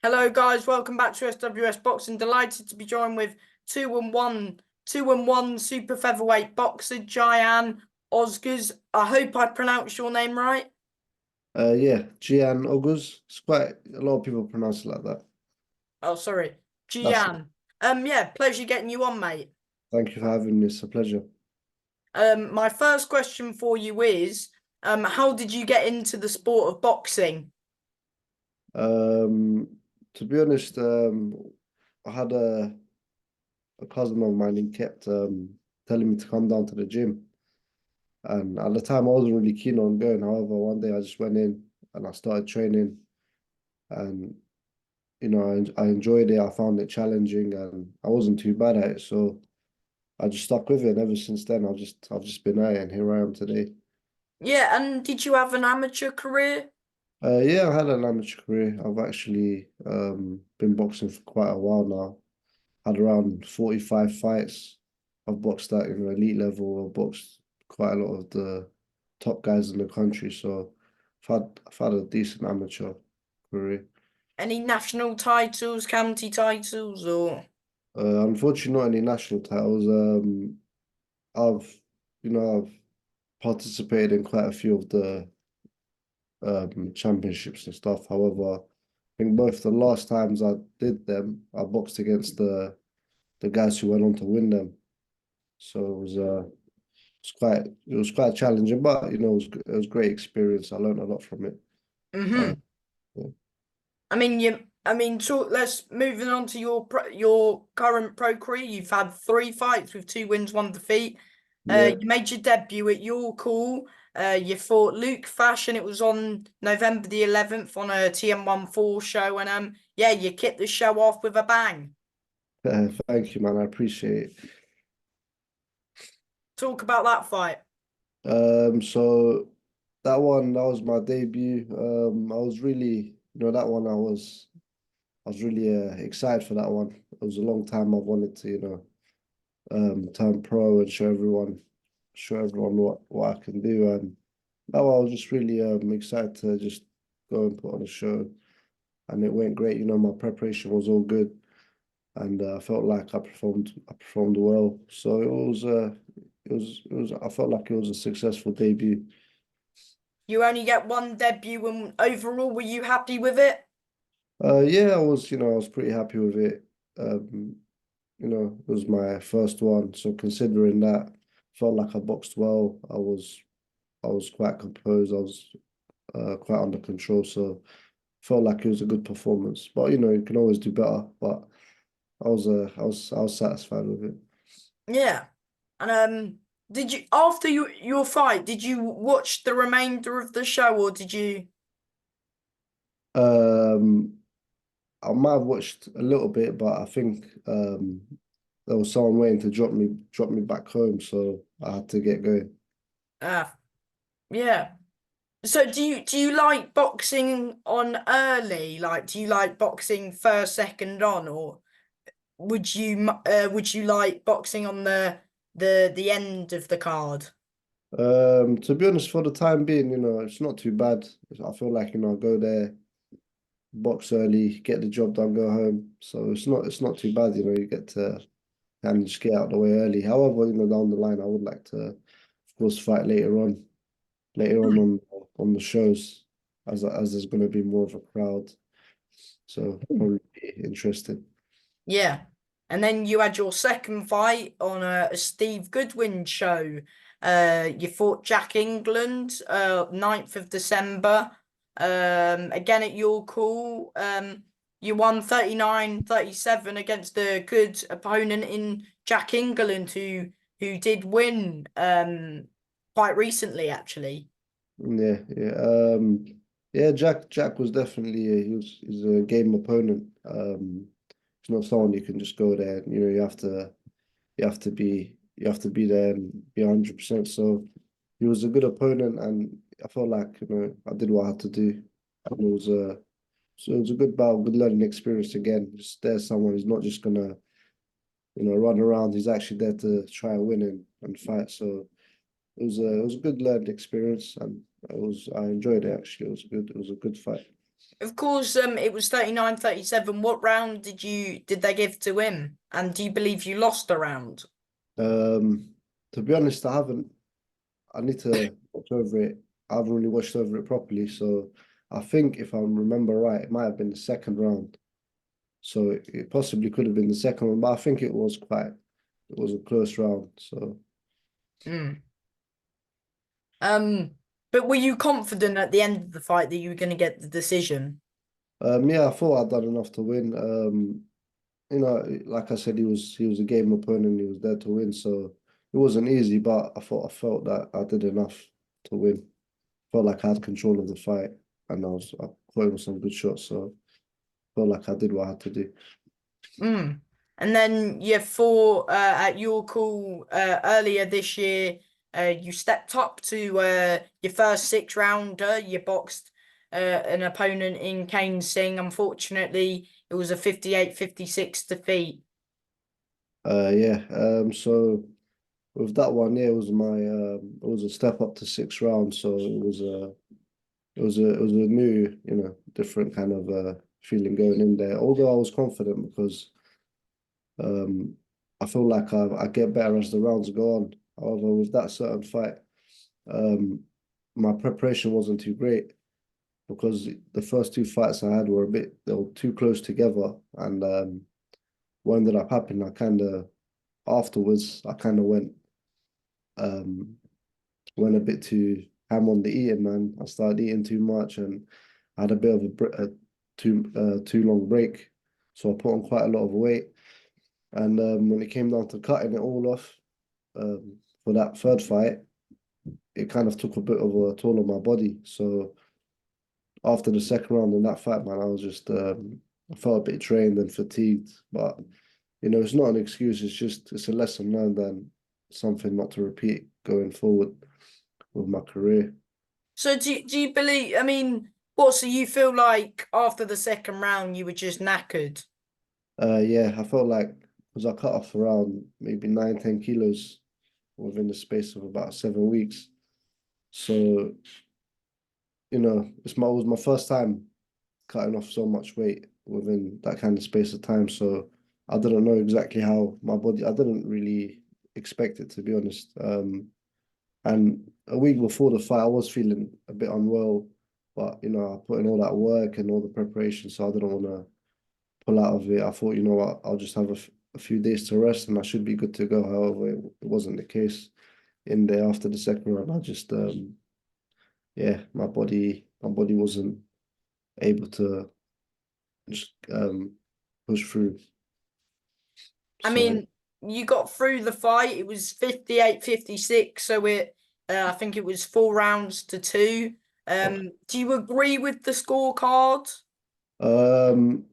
Hello guys, welcome back to SWS Boxing. Delighted to be joined with two and one super featherweight boxer Jiyan Oguz. I hope I pronounced your name right. Yeah, Jiyan Oguz. It's quite a lot of people pronounce it like that. Oh, sorry, That's it. Jiyan. Yeah, pleasure getting you on, mate. Thank you for having me. It's a pleasure. My first question for you is, how did you get into the sport of boxing? Um, to be honest, I had a cousin of mine. He kept telling me to come down to the gym, and at the time I wasn't really keen on going. However, one day I just went in and I started training, and I enjoyed it. I found it challenging, and I wasn't too bad at it. So I just stuck with it. And ever since then, I've just been at it, and here I am today. Yeah, and did you have an amateur career? Yeah, I had an amateur career. I've actually been boxing for quite a while now. Had around 45 fights. I've boxed at elite level. I've boxed quite a lot of the top guys in the country. So I've had a decent amateur career. Any national titles, county titles, or? Unfortunately, not any national titles. I've I've participated in quite a few of the championships and stuff. However, I think both the last times I did them, I boxed against the guys who went on to win them. So it was quite challenging, but it was great experience. I learned a lot from it. Uh, Mm-hmm. yeah. So let's moving on to your current pro career. You've had three fights with two wins, one defeat. Yeah. You made your debut at Your Call. You fought Luke Fashion. It was on November the 11th on a TM14 show, and yeah, you kicked the show off with a bang. Thank you, man. I appreciate it. Talk about that fight. So that was my debut. I was really, that one I was really excited for that one. It was a long time I've wanted to, turn pro and show everyone what I can do. And now I was just really excited to just go and put on a show, and it went great. My preparation was all good, and I felt like I performed well. So it was. I felt like it was a successful debut. You only get one debut, and overall, were you happy with it? Yeah, I was pretty happy with it. Um, it was my first one, so considering that, felt like I boxed well. I was quite composed. I was quite under control, so felt like it was a good performance. But you can always do better. But I was satisfied with it. Yeah. And did you after your fight, did you watch the remainder of the show or did you? Um, I might have watched a little bit, but I think there was someone waiting to drop me back home, so I had to get going. Ah, yeah. So do you like boxing on early? Like, do you like boxing first, second on, or would you like boxing on the end of the card? To be honest, for the time being, it's not too bad. I feel like, I go there, box early, get the job done, go home. So it's not too bad, you get to kind of just get out of the way early. However, down the line, I would like to, of course, fight later on on the shows, as there's going to be more of a crowd. So probably be interesting. Yeah. And then you had your second fight on a Steve Goodwin show. You fought Jack England, 9th of December. Again at your call. You won 39-37 against a good opponent in Jack England who did win quite recently actually. Yeah, yeah. Yeah, Jack was definitely he's a game opponent. It's not someone you can just go there and, you have to be there and be 100%. So he was a good opponent, and I felt like, I did what I had to do. And it was a good battle, good learning experience again. Just there's someone who's not just gonna, run around. He's actually there to try and win and fight. So it was a good learning experience, and I enjoyed it actually. It was good. It was a good fight. Of course, it was 39-37. What round did they give to him? And do you believe you lost a round? Um, to be honest, I haven't. I need to watch over it. I haven't really watched over it properly, so I think if I remember right, it might have been the second round. So it possibly could have been the second one, but I think it was a close round. So Mm. Um, but were you confident at the end of the fight that you were going to get the decision? yeah, I thought I'd done enough to win. Like I said, he was a game opponent. He was there to win, so it wasn't easy. But I felt that I did enough to win. Felt like I had control of the fight, and I caught him with some good shots. So felt like I did what I had to do. Mm. And then you fought at your call earlier this year. You stepped up to your first six rounder. You boxed an opponent in Kane Singh. Unfortunately, it was a 58-56 defeat. Yeah. So with that one, yeah, it was a step up to 6 rounds. So it was a new, different kind of feeling going in there. Although I was confident because um I feel like I get better as the rounds go on. However, with that certain fight, um my preparation wasn't too great because the first two fights I had they were too close together, and what ended up happening, I kind of um went a bit too ham on the eating, man. I started eating too much, and I had a bit of too long break, so I put on quite a lot of weight. And when it came down to cutting it all off for that third fight, it kind of took a bit of a toll on my body. So after the second round in that fight, man, I felt a bit drained and fatigued. But it's not an excuse. It's a lesson learned and something not to repeat going forward with my career. So do you believe? I mean, what? So you feel like after the second round you were just knackered? Yeah, I felt like because I cut off around maybe 9, 10 kilos within the space of about 7 weeks. So, it was my first time cutting off so much weight within that kind of space of time. So I didn't know exactly how I didn't really expect it, to be honest. And a week before the fight, I was feeling a bit unwell, but I put in all that work and all the preparation, so I didn't want to pull out of it. I thought, you know what, I'll just have a few days to rest and I should be good to go. However, it wasn't the case. In there after the second round, yeah, my body wasn't able to just push through. I So mean, you got through the fight. It was 58-56, so I think it was 4 rounds to 2. Do you agree with the scorecard? um,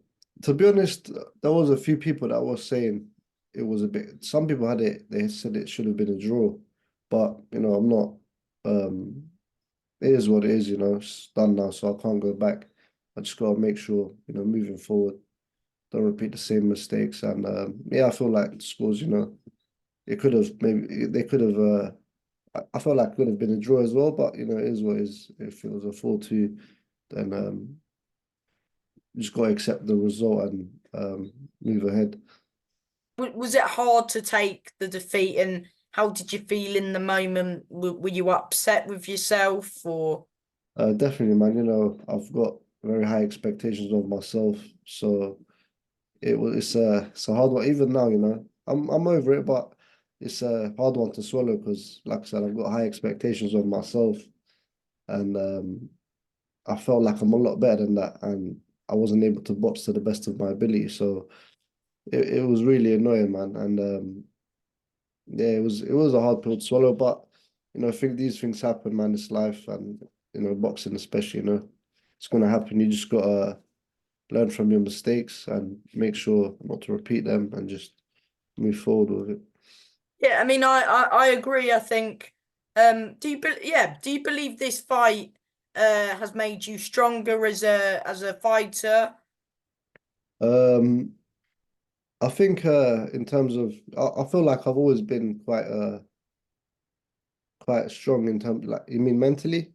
to be honest, there was a few people that was saying it was a bit. Some people had it. They said it should have been a draw, but I'm not. Um, it is what it is. It's done now, so I can't go back. I just got to make sure, moving forward, don't repeat the same mistakes. And yeah, I feel like the scores, it could have maybe they could have. I felt like it could have been a draw as well, but it is what it is. If it was a 4-2, then you just got to accept the result and move ahead. Was it hard to take the defeat, and how did you feel in the moment? Were you upset with yourself, or? Definitely, man. I've got very high expectations of myself, so it's a hard one. Even now, I'm over it, but it's a hard one to swallow because, like I said, I've got high expectations of myself, and I felt like I'm a lot better than that, and I wasn't able to box to the best of my ability. So it was really annoying, man. And yeah, it was a hard pill to swallow, but I think these things happen, man. It's life, and boxing especially, it's gonna happen. You just gotta learn from your mistakes and make sure not to repeat them, and just move forward with it. Yeah, I mean, I agree. I think, do you believe this fight has made you stronger as a fighter? Um, I think in terms of, I feel like I've always been quite strong in terms, like, you mean mentally,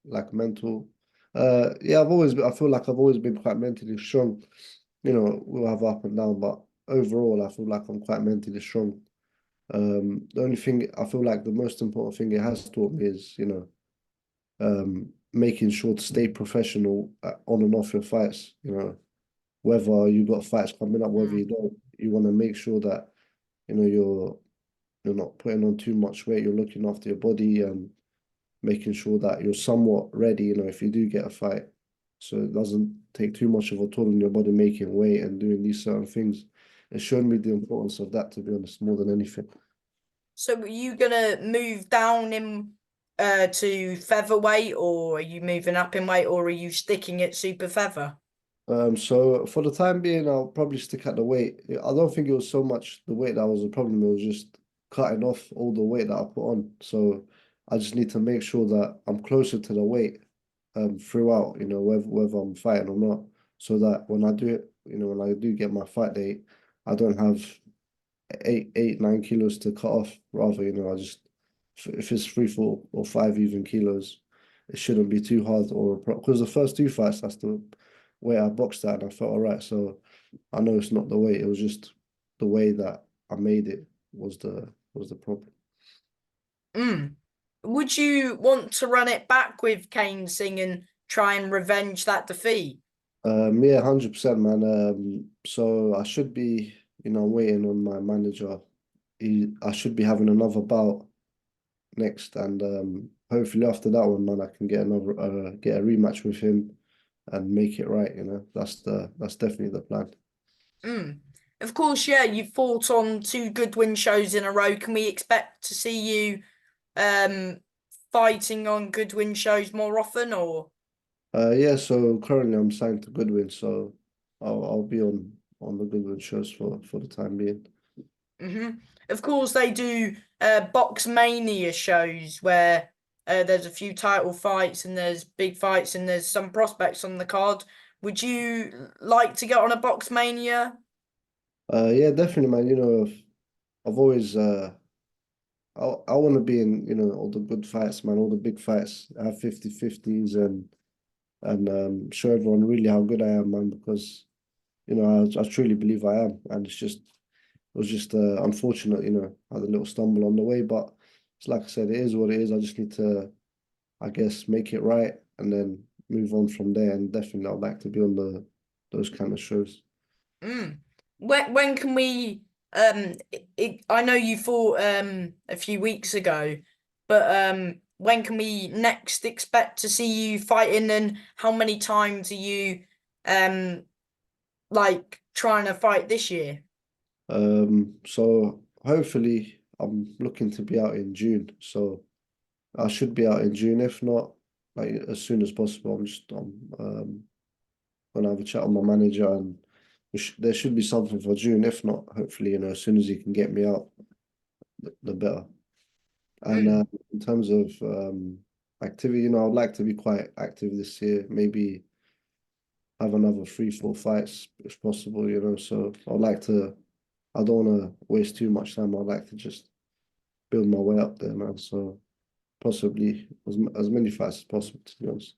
like mental. Yeah, I feel like I've always been quite mentally strong. You know, we'll have up and down, but overall, I feel like I'm quite mentally strong. The only thing I feel like the most important thing it has taught me is, making sure to stay professional on and off your fights. You know, whether you got fights coming up, whether you Mm. don't, you want to make sure that, you know, you're not putting on too much weight, you're looking after your body and making sure that you're somewhat ready, you know, if you do get a fight. So it doesn't take too much of a toll on your body making weight and doing these certain things. It's shown me the importance of that, to be honest, more than anything. So are you gonna move down in to featherweight, or are you moving up in weight, or are you sticking at super feather? So for the time being, I'll probably stick at the weight. I don't think it was so much the weight that was the problem. It was just cutting off all the weight that I put on. So I just need to make sure that I'm closer to the weight throughout, you know, whether I'm fighting or not. So that when I do it, you know, when I do get my fight date, I don't have 9 kilos to cut off. Rather, you know, if it's 3, 4, or 5 even kilos, it shouldn't be too hard or because the first two fights, that's the way I boxed at and I felt all right. So I know it's not the weight, it was just the way that I made it was the problem. Mm. Would you want to run it back with Kane Singh and try and revenge that defeat? Yeah, 100%, man. So I should be, you know, waiting on my manager. I should be having another bout next, and hopefully after that one, man, I can get a rematch with him and make it right. You know, that's definitely the plan. Mm. Of course, yeah, you fought on two good win shows in a row. Can we expect to see you um fighting on good win shows more often, or? Yeah. So currently I'm signed to Goodwin, so I'll be on the Goodwin shows for the time being. Hmm. Of course, they do Box Mania shows where there's a few title fights and there's big fights and there's some prospects on the card. Would you like to get on a Box Mania? Yeah, definitely, man. You know, I've always I want to be in, you know, all the good fights, man, all the big fights. Have 50-50s and show everyone really how good I am, man, because you know, I truly believe I am. And it was just unfortunate, you know, I had a little stumble on the way, but it's like I said, it is what it is. I just need to, I guess, make it right and then move on from there. And definitely I'd like to be on those kind of shows. Mm. When can we I know you fought a few weeks ago, but when can we next expect to see you fighting, and how many times are you um like trying to fight this year? So hopefully I'm looking to be out in June. So I should be out in June. If not, like as soon as possible. I'm gonna have a chat with my manager and there should be something for June. If not, hopefully, you know, as soon as he can get me out, the better. And Mm. in terms of activity, you know, I'd like to be quite active this year. Maybe have another 3, 4 fights if possible, you know. So I'd like to. I don't want to waste too much time. I'd like to just build my way up there, man. So possibly as many fights as possible, to be honest.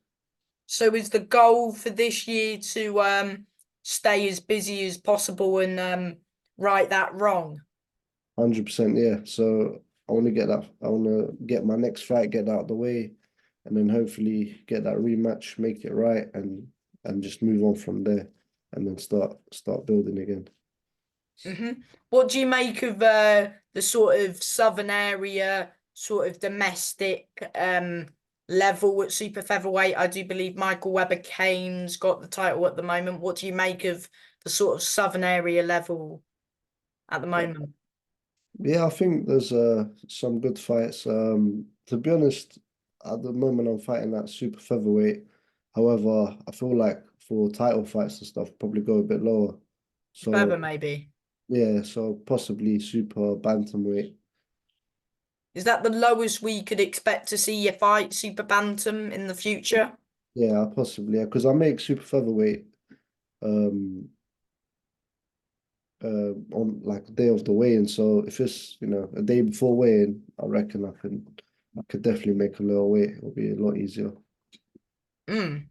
So is the goal for this year to stay as busy as possible and right that wrong? 100%, yeah. So I want to get that. I want to get my next fight, get that out of the way, and then hopefully get that rematch, make it right, and just move on from there, and then start building again. Hmm. What do you make of the sort of southern area, sort of domestic level at super featherweight? I do believe Michael Webber Kane's got the title at the moment. What do you make of the sort of southern area level at the moment? Yeah, I think there's some good fights. To be honest, at the moment I'm fighting at super featherweight. However, I feel like for title fights and stuff, probably go a bit lower. Feather, So maybe. yeah, so possibly super bantamweight. Is that the lowest we could expect to see you fight super bantam in the future? Yeah, possibly. Yeah, because I make super featherweight um on like the day of the weigh-in. So if it's, you know, a day before weigh-in, I reckon I could definitely make a little weight. It'll be a lot easier. Mm.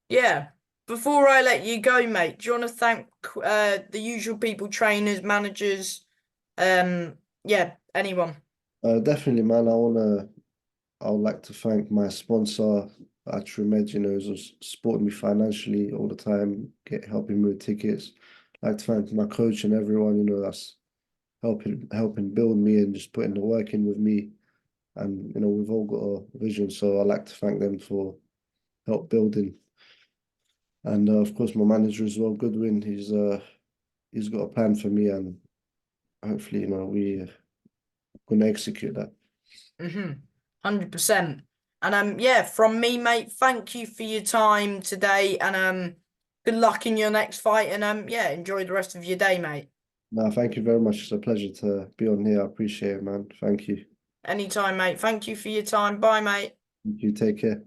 Yeah. Before I let you go, mate, do you want to thank the usual people, trainers, managers, yeah, anyone? Definitely, man. I would like to thank my sponsor, Med, who's supporting me financially all the time, helping me with tickets. I'd like to thank my coach and everyone, that's helping build me and just putting the work in with me. And we've all got a vision, so I'd like to thank them for help building. And of course, my manager as well, Goodwin. He's got a plan for me, and hopefully, we're gonna execute that. 100%. And yeah, from me, mate, thank you for your time today, and good luck in your next fight, and yeah, enjoy the rest of your day, mate. No, thank you very much. It's a pleasure to be on here. I appreciate it, man. Thank you. Anytime, mate. Thank you for your time. Bye, mate. You take care.